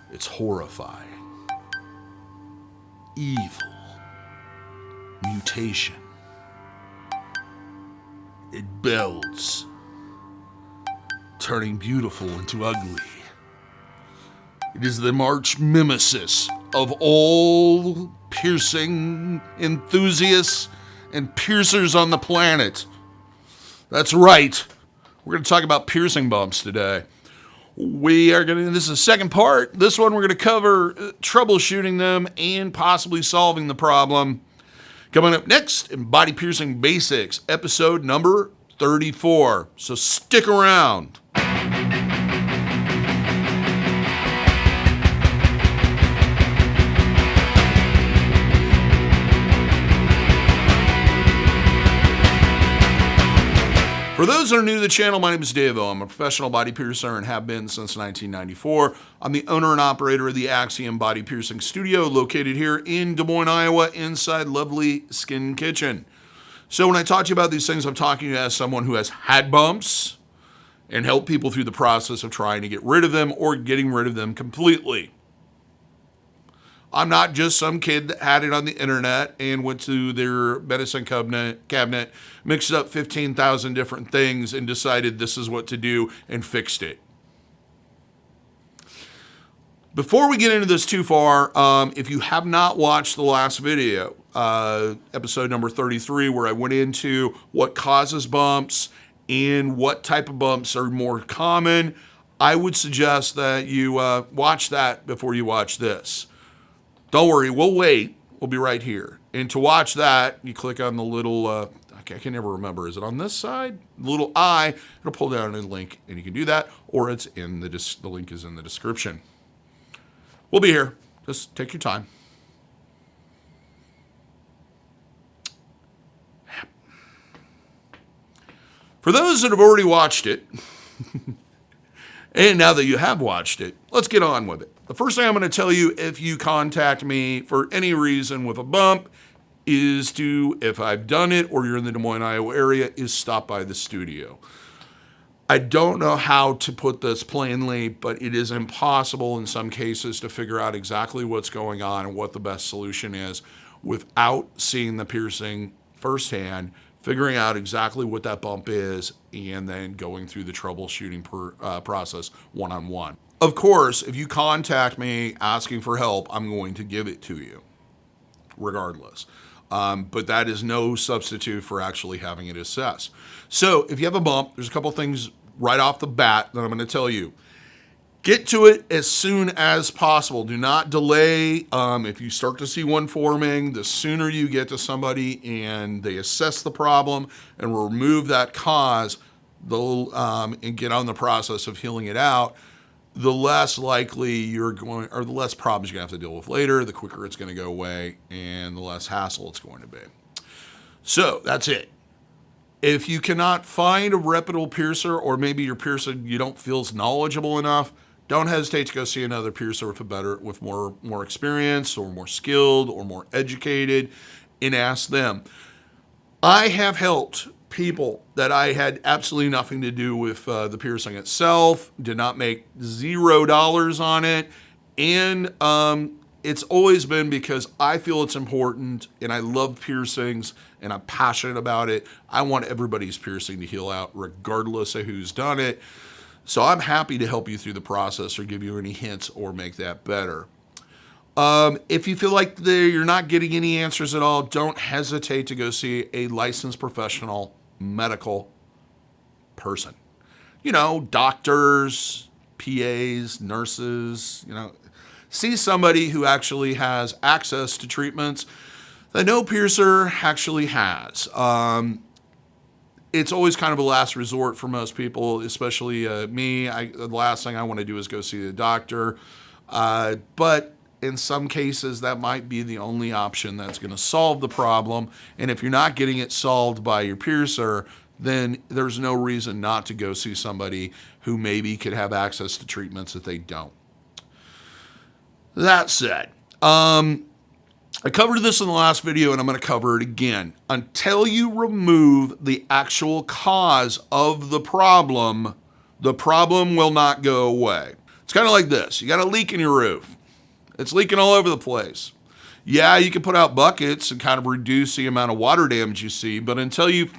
It's horrifying. Evil. Mutation. It builds, turning beautiful into ugly. It is the arch nemesis of all piercing enthusiasts and piercers on the planet. That's right. We're going to talk about piercing bumps today. This is the second part. This one we're going to cover troubleshooting them and possibly solving the problem. Coming up next in Body Piercing Basics, episode number 34. So stick around. For those that are new to the channel, my name is Dave O. I'm a professional body piercer and have been since 1994. I'm the owner and operator of the Axiom Body Piercing Studio located here in Des Moines, Iowa, inside lovely Skin Kitchen. So when I talk to you about these things, I'm talking to you as someone who has had bumps and helped people through the process of trying to get rid of them or getting rid of them completely. I'm not just some kid that had it on the internet and went to their medicine cabinet, mixed up 15,000 different things and decided this is what to do and fixed it. Before we get into this too far, if you have not watched the last video, episode number 33, where I went into what causes bumps and what type of bumps are more common, I would suggest that you watch that before you watch this. Don't worry, we'll wait. We'll be right here. And to watch that, you click on the little, I can never remember. Is it on this side? The little I. It'll pull down a link, and you can do that, or it's in the link is in the description. We'll be here. Just take your time. For those that have already watched it, and now that you have watched it, let's get on with it. The first thing I'm going to tell you if you contact me for any reason with a bump is to, if I've done it or you're in the Des Moines, Iowa area, is stop by the studio. I don't know how to put this plainly, but it is impossible in some cases to figure out exactly what's going on and what the best solution is without seeing the piercing firsthand, figuring out exactly what that bump is, and then going through the troubleshooting process one-on-one. Of course, if you contact me asking for help, I'm going to give it to you, regardless. But that is no substitute for actually having it assessed. So if you have a bump, there's a couple things right off the bat that I'm going to tell you. Get to it as soon as possible. Do not delay. If you start to see one forming, the sooner you get to somebody and they assess the problem and remove that cause, they'll and get on the process of healing it out, the less likely you're going, or the less problems you're going to have to deal with later, the quicker it's going to go away, and the less hassle it's going to be. So that's it. If you cannot find a reputable piercer, or maybe your piercer you don't feel is knowledgeable enough, don't hesitate to go see another piercer with more experience, or more skilled, or more educated, and ask them. I have helped people that I had absolutely nothing to do with the piercing itself, did not make $0 on it, and it's always been because I feel it's important, and I love piercings, and I'm passionate about it. I want everybody's piercing to heal out, regardless of who's done it. So I'm happy to help you through the process or give you any hints or make that better. If you feel like you're not getting any answers at all, don't hesitate to go see a licensed professional medical person. You know, doctors, PAs, nurses, see somebody who actually has access to treatments that no piercer actually has. It's always kind of a last resort for most people, especially me. The last thing I want to do is go see the doctor. But in some cases, that might be the only option that's going to solve the problem. And if you're not getting it solved by your piercer, then there's no reason not to go see somebody who maybe could have access to treatments that they don't. That said, I covered this in the last video, and I'm going to cover it again. Until you remove the actual cause of the problem will not go away. It's kind of like this. You got a leak in your roof. It's leaking all over the place. Yeah, you can put out buckets and kind of reduce the amount of water damage you see, but until you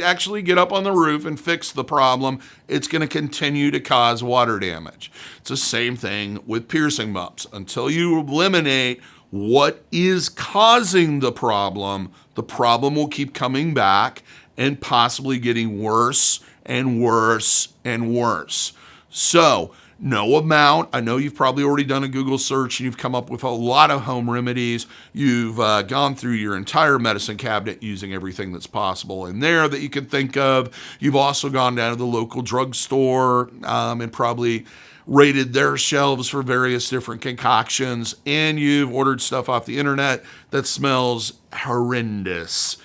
actually get up on the roof and fix the problem, it's going to continue to cause water damage. It's the same thing with piercing bumps. Until you eliminate what is causing the problem will keep coming back and possibly getting worse and worse and worse. So, no amount. I know you've probably already done a Google search and you've come up with a lot of home remedies. You've gone through your entire medicine cabinet using everything that's possible in there that you can think of. You've also gone down to the local drugstore and probably raided their shelves for various different concoctions, and you've ordered stuff off the internet that smells horrendous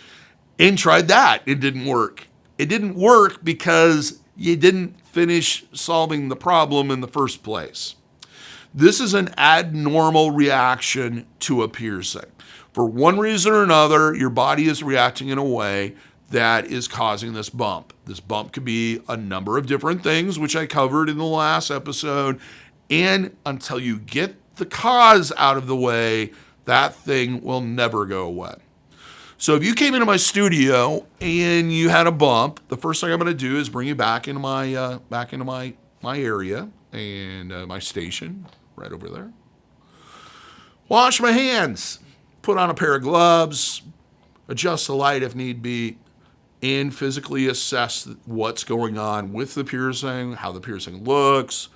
and tried that. It didn't work. It didn't work because you didn't finish solving the problem in the first place. This is an abnormal reaction to a piercing. For one reason or another, your body is reacting in a way that is causing this bump. This bump could be a number of different things, which I covered in the last episode. And until you get the cause out of the way, that thing will never go away. So if you came into my studio and you had a bump, the first thing I'm going to do is bring you back into my my area and my station right over there. Wash my hands, put on a pair of gloves, adjust the light if need be, and physically assess what's going on with the piercing, how the piercing looks,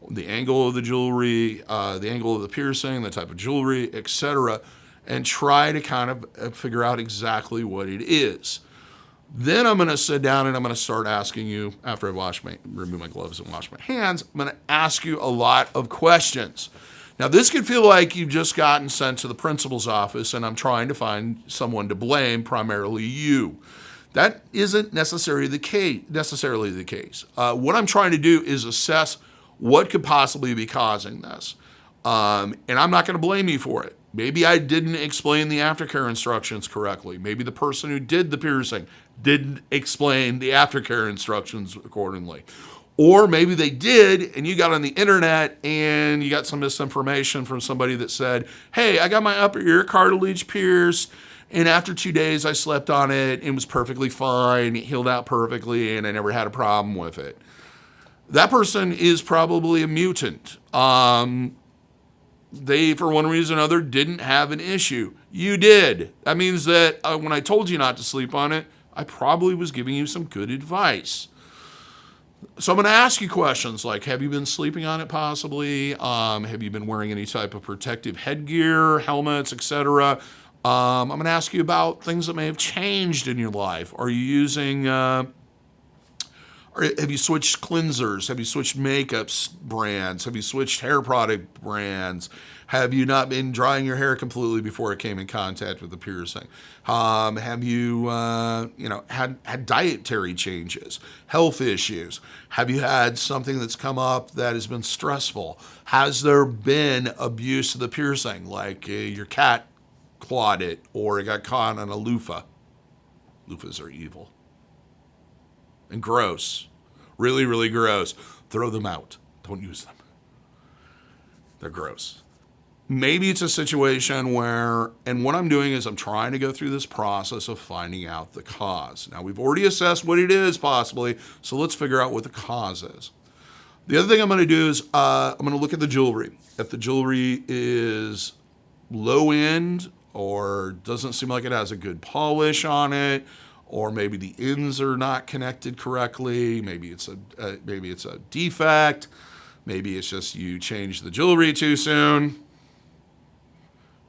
the angle of the jewelry, the angle of the piercing, the type of jewelry, etc., and try to kind of figure out exactly what it is. Then I'm going to sit down and I'm going to start asking you, after I remove my gloves and wash my hands, I'm going to ask you a lot of questions. Now, this could feel like you've just gotten sent to the principal's office and I'm trying to find someone to blame, primarily you. That isn't necessarily the case. What I'm trying to do is assess what could possibly be causing this. And I'm not going to blame you for it. Maybe I didn't explain the aftercare instructions correctly. Maybe the person who did the piercing didn't explain the aftercare instructions accordingly. Or maybe they did, and you got on the internet and you got some misinformation from somebody that said, hey, I got my upper ear cartilage pierced, and after 2 days I slept on it, and it was perfectly fine, it healed out perfectly, and I never had a problem with it. That person is probably a mutant. They, for one reason or another, didn't have an issue. You did. That means that when I told you not to sleep on it, I probably was giving you some good advice. So I'm going to ask you questions like, have you been sleeping on it possibly? Have you been wearing any type of protective headgear, helmets, etc.? I'm going to ask you about things that may have changed in your life. Are you using... have you switched cleansers? Have you switched makeup brands? Have you switched hair product brands? Have you not been drying your hair completely before it came in contact with the piercing? Have you, had dietary changes, health issues? Have you had something that's come up that has been stressful? Has there been abuse of the piercing, like your cat clawed it or it got caught on a loofah? Loofahs are evil. And gross. Really, really gross. Throw them out. Don't use them. They're gross. Maybe it's a situation where, and what I'm doing is I'm trying to go through this process of finding out the cause. Now, we've already assessed what it is possibly, so let's figure out what the cause is. The other thing I'm going to do is I'm going to look at the jewelry. If the jewelry is low end or doesn't seem like it has a good polish on it, or maybe the ends are not connected correctly. Maybe it's a defect. Maybe it's just you changed the jewelry too soon,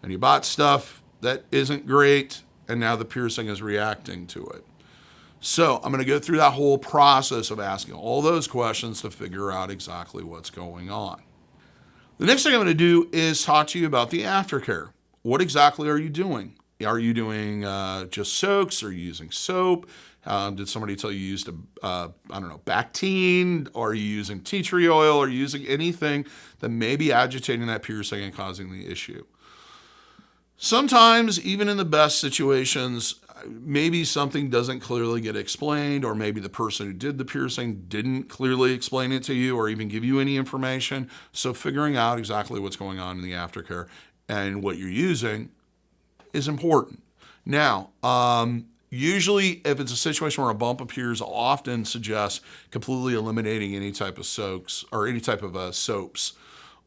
and you bought stuff that isn't great, and now the piercing is reacting to it. So I'm going to go through that whole process of asking all those questions to figure out exactly what's going on. The next thing I'm going to do is talk to you about the aftercare. What exactly are you doing? Are you doing just soaks? Are you using soap? Did somebody tell you used Bactine? Are you using tea tree oil? Are you using anything that may be agitating that piercing and causing the issue? Sometimes, even in the best situations, maybe something doesn't clearly get explained, or maybe the person who did the piercing didn't clearly explain it to you or even give you any information. So figuring out exactly what's going on in the aftercare and what you're using is important. Now, usually if it's a situation where a bump appears, I'll often suggest completely eliminating any type of soaks or any type of soaps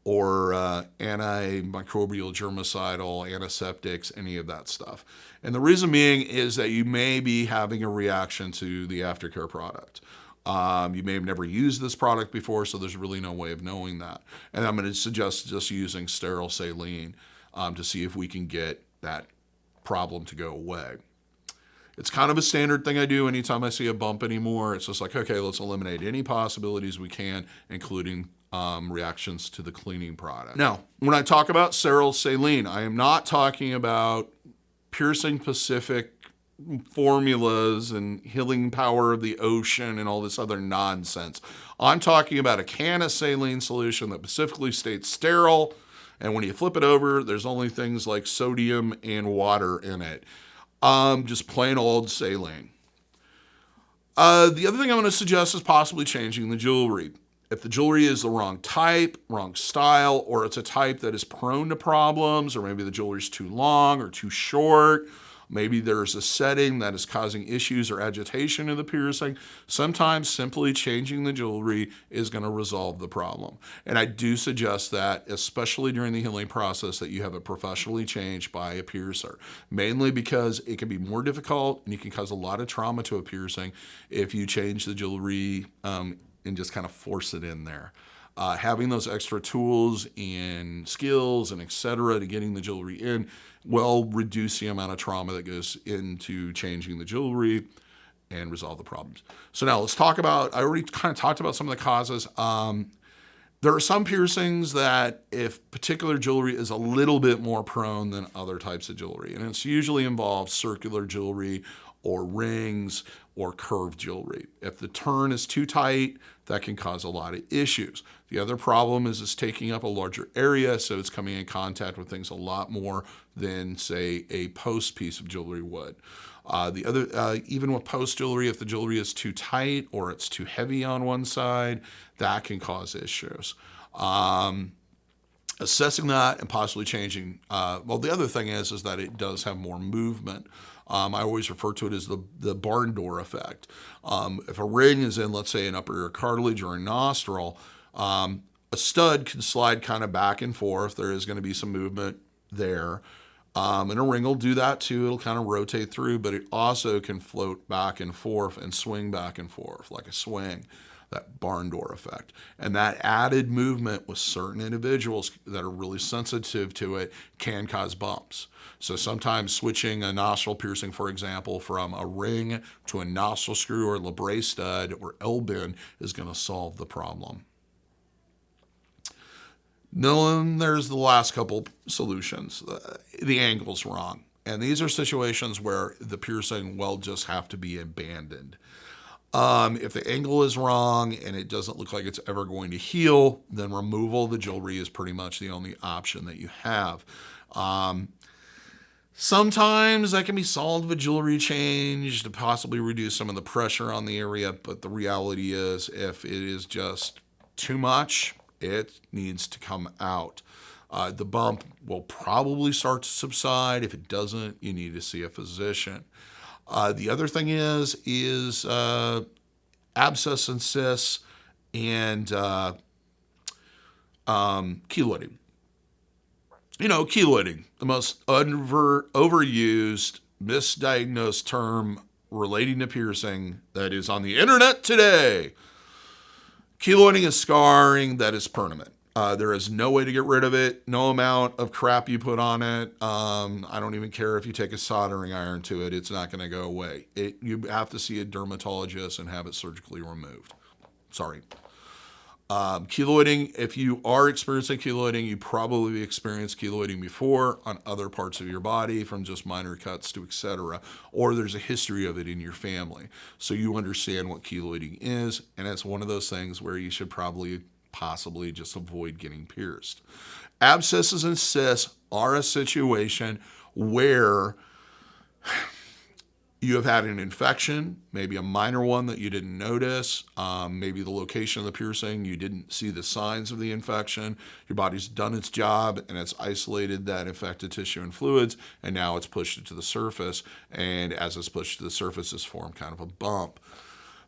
or antimicrobial, germicidal, antiseptics, any of that stuff. And the reason being is that you may be having a reaction to the aftercare product. You may have never used this product before, so there's really no way of knowing that. And I'm going to suggest just using sterile saline to see if we can get that problem to go away. It's kind of a standard thing I do anytime I see a bump anymore. It's just like, okay, let's eliminate any possibilities we can, including reactions to the cleaning product. Now, when I talk about sterile saline, I am not talking about piercing-specific formulas and healing power of the ocean and all this other nonsense. I'm talking about a can of saline solution that specifically states sterile, and when you flip it over, there's only things like sodium and water in it. Just plain old saline. The other thing I'm going to suggest is possibly changing the jewelry. If the jewelry is the wrong type, wrong style, or it's a type that is prone to problems, or maybe the jewelry is too long or too short, maybe there's a setting that is causing issues or agitation in the piercing, sometimes simply changing the jewelry is going to resolve the problem. And I do suggest that, especially during the healing process, that you have it professionally changed by a piercer, mainly because it can be more difficult and you can cause a lot of trauma to a piercing if you change the jewelry and just kind of force it in there. Having those extra tools and skills and et cetera to getting the jewelry in will reduce the amount of trauma that goes into changing the jewelry and resolve the problems. So now let's talk about, I already kind of talked about some of the causes. There are some piercings that if particular jewelry is a little bit more prone than other types of jewelry, and it's usually involves circular jewelry or rings or curved jewelry. If the turn is too tight, that can cause a lot of issues. The other problem is it's taking up a larger area, so it's coming in contact with things a lot more than, say, a post piece of jewelry would. Even with post jewelry, if the jewelry is too tight or it's too heavy on one side, that can cause issues. Assessing that and possibly changing. The other thing is that it does have more movement. I always refer to it as the barn door effect. If a ring is in, let's say, an upper ear cartilage or a nostril, a stud can slide kind of back and forth. There is going to be some movement there. And a ring will do that too. It'll kind of rotate through, but it also can float back and forth and swing back and forth like a swing, that barn door effect. And that added movement with certain individuals that are really sensitive to it can cause bumps. So sometimes switching a nostril piercing, for example, from a ring to a nostril screw or labret stud or L-bend is going to solve the problem. Then there's the last couple solutions. The angle's wrong. And these are situations where the piercing will just have to be abandoned. If the angle is wrong and it doesn't look like it's ever going to heal, then removal of the jewelry is pretty much the only option that you have. Sometimes that can be solved with jewelry change to possibly reduce some of the pressure on the area, but the reality is if it is just too much, it needs to come out. The bump will probably start to subside. If it doesn't, you need to see a physician. The other thing is abscesses and cysts and keloiding. Keloiding, the most overused, misdiagnosed term relating to piercing that is on the internet today. Keloiding is scarring that is permanent. There is no way to get rid of it, no amount of crap you put on it. I don't even care if you take a soldering iron to it, it's not going to go away. You have to see a dermatologist and have it surgically removed. Sorry. Keloiding, if you are experiencing keloiding, you probably experienced keloiding before on other parts of your body, from just minor cuts to etc. Or there's a history of it in your family. So you understand what keloiding is, and it's one of those things where you should possibly just avoid getting pierced. Abscesses and cysts are a situation where You have had an infection, maybe a minor one that you didn't notice, maybe the location of the piercing, you didn't see the signs of the infection, your body's done its job and it's isolated that infected tissue and fluids, and now it's pushed it to the surface, and as it's pushed to the surface, it's formed kind of a bump.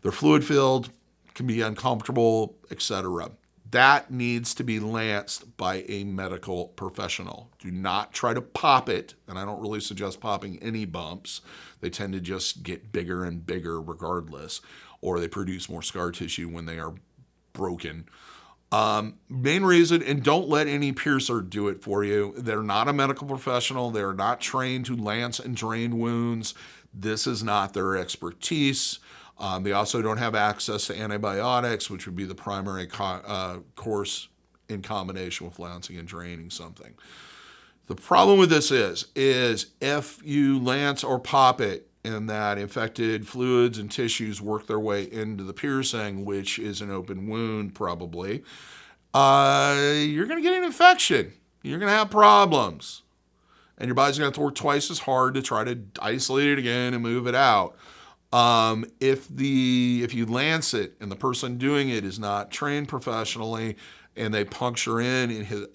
They're fluid filled, can be uncomfortable, etc. That needs to be lanced by a medical professional. Do not try to pop it, and I don't really suggest popping any bumps. They tend to just get bigger and bigger regardless, or they produce more scar tissue when they are broken. Main reason, and don't let any piercer do it for you. They're not a medical professional. They're not trained to lance and drain wounds. This is not their expertise. They also don't have access to antibiotics, which would be the primary course in combination with lancing and draining something. The problem with this is if you lance or pop it and that infected fluids and tissues work their way into the piercing, which is an open wound probably, you're going to get an infection. You're going to have problems. And your body's going to have to work twice as hard to try to isolate it again and move it out. If you lance it and the person doing it is not trained professionally and they puncture in and hit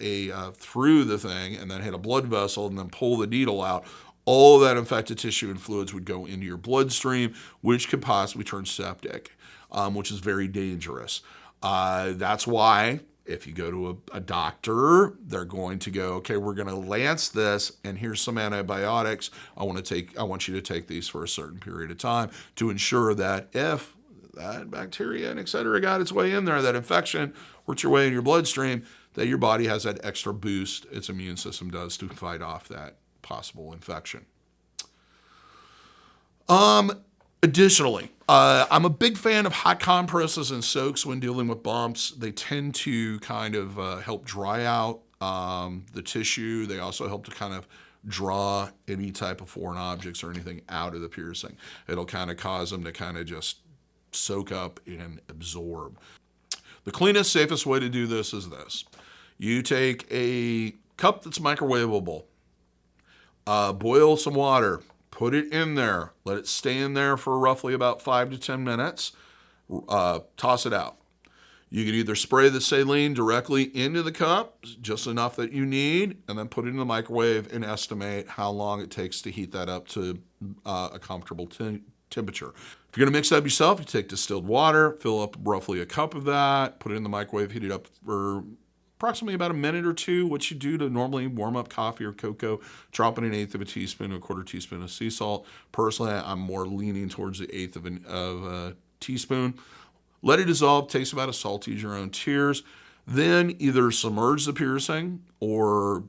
through the thing and then hit a blood vessel and then pull the needle out, all of that infected tissue and fluids would go into your bloodstream, which could possibly turn septic, which is very dangerous. That's why if you go to a doctor, they're going to go, okay, we're going to lance this, and here's some antibiotics. I want you to take these for a certain period of time to ensure that if that bacteria and et cetera got its way in there, that infection worked your way in your bloodstream, that your body has that extra boost its immune system does to fight off that possible infection. Additionally, I'm a big fan of hot compresses and soaks when dealing with bumps. They tend to kind of help dry out the tissue. They also help to kind of draw any type of foreign objects or anything out of the piercing. It'll kind of cause them to kind of just soak up and absorb. The cleanest, safest way to do this is this. You take a cup that's microwavable, boil some water, put it in there, let it stay in there for roughly about 5 to 10 minutes, toss it out. You can either spray the saline directly into the cup, just enough that you need, and then put it in the microwave and estimate how long it takes to heat that up to a comfortable temperature. If you're going to mix that up yourself, you take distilled water, fill up roughly a cup of that, put it in the microwave, heat it up for approximately about a minute or two, what you do to normally warm up coffee or cocoa, drop in 1/8 of a teaspoon, 1/4 teaspoon of sea salt. Personally, I'm more leaning towards the 1/8 of a teaspoon. Let it dissolve, taste about as salty as your own tears. Then either submerge the piercing or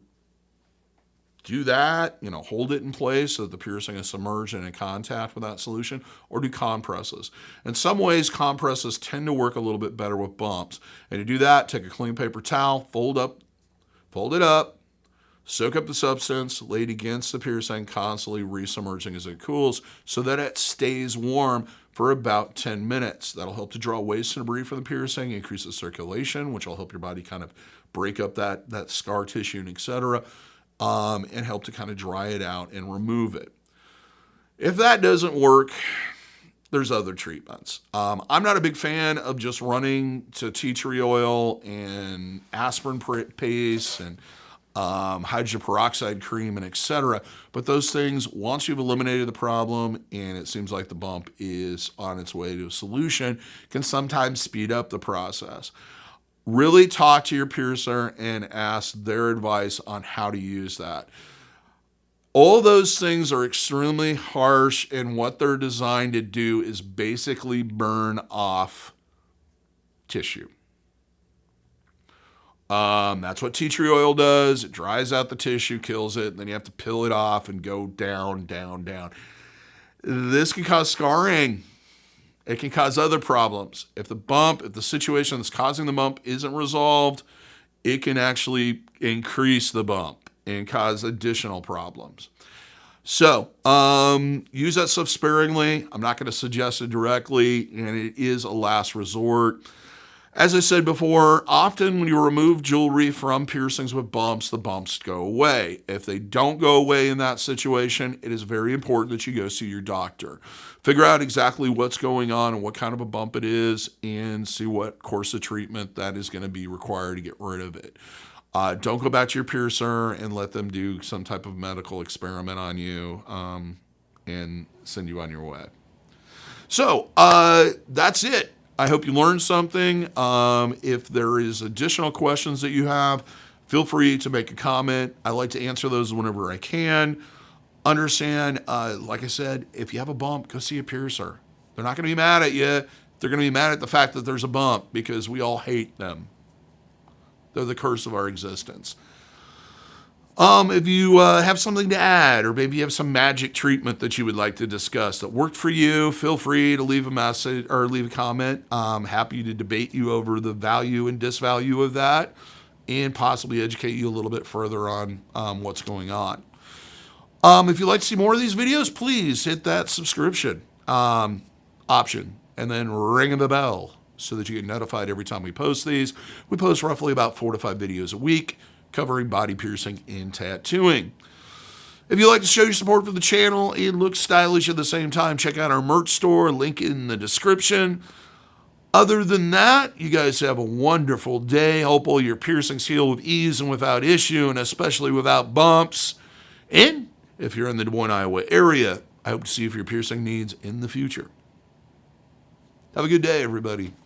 do that, hold it in place so that the piercing is submerged and in contact with that solution, or do compresses. In some ways, compresses tend to work a little bit better with bumps. And to do that, take a clean paper towel, fold it up, soak up the substance, lay it against the piercing, constantly resubmerging as it cools so that it stays warm for about 10 minutes. That'll help to draw waste and debris from the piercing, increase the circulation, which will help your body kind of break up that scar tissue and etc., and help to kind of dry it out and remove it. If that doesn't work, there's other treatments. I'm not a big fan of just running to tea tree oil and aspirin paste and hydrogen peroxide cream and etc. But those things, once you've eliminated the problem and it seems like the bump is on its way to a solution, can sometimes speed up the process. Really talk to your piercer and ask their advice on how to use that. All those things are extremely harsh, and what they're designed to do is basically burn off tissue. That's what tea tree oil does. It dries out the tissue, kills it, and then you have to peel it off and go down, down, down. This can cause scarring. It can cause other problems. If the situation that's causing the bump isn't resolved, it can actually increase the bump and cause additional problems. So use that stuff sparingly. I'm not going to suggest it directly, and it is a last resort. As I said before, often when you remove jewelry from piercings with bumps, the bumps go away. If they don't go away in that situation, it is very important that you go see your doctor. Figure out exactly what's going on and what kind of a bump it is, and see what course of treatment that is going to be required to get rid of it. Don't go back to your piercer and let them do some type of medical experiment on you and send you on your way. So that's it. I hope you learned something. If there is additional questions that you have, feel free to make a comment. I like to answer those whenever I can. Understand, like I said, if you have a bump, go see a piercer. They're not going to be mad at you. They're going to be mad at the fact that there's a bump because we all hate them. They're the curse of our existence. If you have something to add, or maybe you have some magic treatment that you would like to discuss that worked for you, feel free to leave a message or leave a comment. I'm happy to debate you over the value and disvalue of that, and possibly educate you a little bit further on what's going on. If you'd like to see more of these videos, please hit that subscription option and then ring the bell so that you get notified every time we post these. We post roughly about 4 to 5 videos a week covering body piercing and tattooing. If you'd like to show your support for the channel and look stylish at the same time, check out our merch store, link in the description. Other than that, you guys have a wonderful day. Hope all your piercings heal with ease and without issue, and especially without bumps. And if you're in the Des Moines, Iowa area, I hope to see you for your piercing needs in the future. Have a good day, everybody.